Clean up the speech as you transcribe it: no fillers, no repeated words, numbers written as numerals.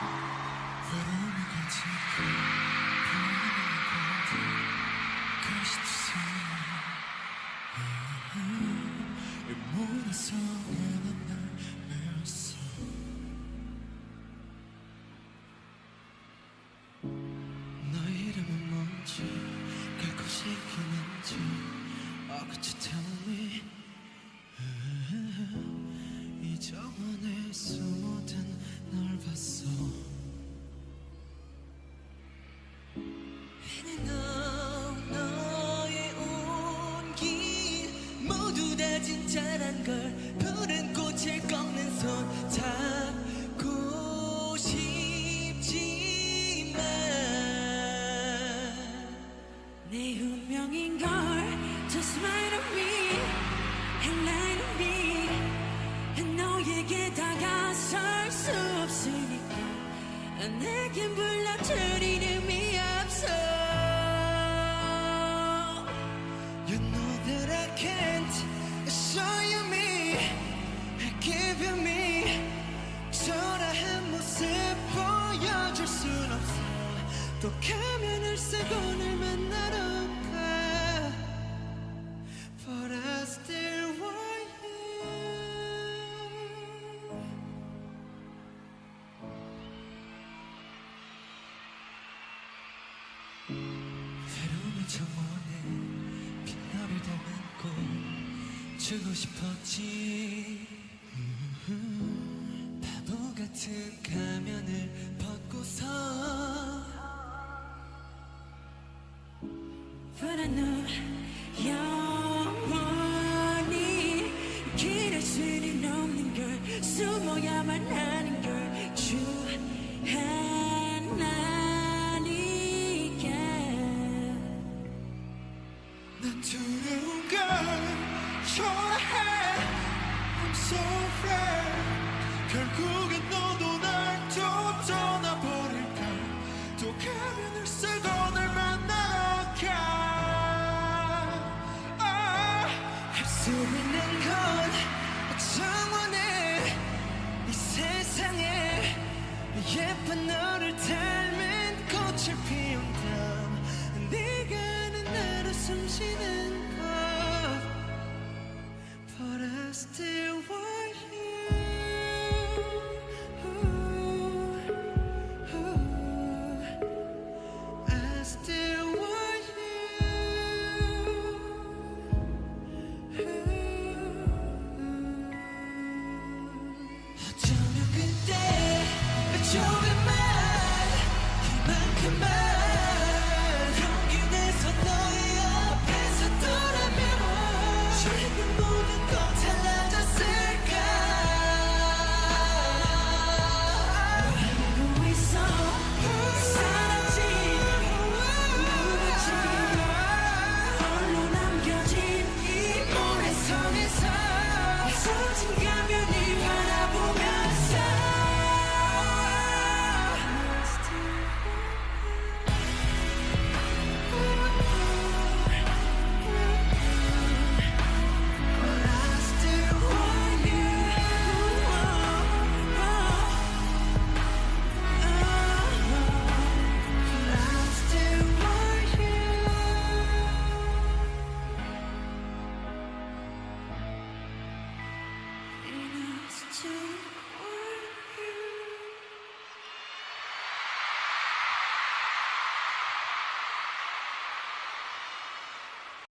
외로움이 가지고 불안한 가시투시 모든 속에 난 메웠어. 너의 이름은 뭔지 갈 곳이 있는지 could you tell me 이 정원에 숨어든 널 봤어. 너의 온기 모두 다 진짜란 걸 푸른 꽃을 꺾는 손 잡고 싶지만 내 운명인 걸 Just smile on me and light on me 너에게 다가설 수 없으니까 내겐 불러줄 이름이 없어. You know that I can't show you me give you me 초라한 모습 보여줄 순 없어. 또 가면을 쓰고 널 만나러 가 But I still want you. 외로움의 정원에 빛나를 담고 주고 싶었지. 바보 같은 가면을 벗고서 But I know 영원히 길을 수는 없는 걸 숨어야만 하는 걸 주 하나니까 난 두려운 걸 초라해 I'm so afraid 결국엔 너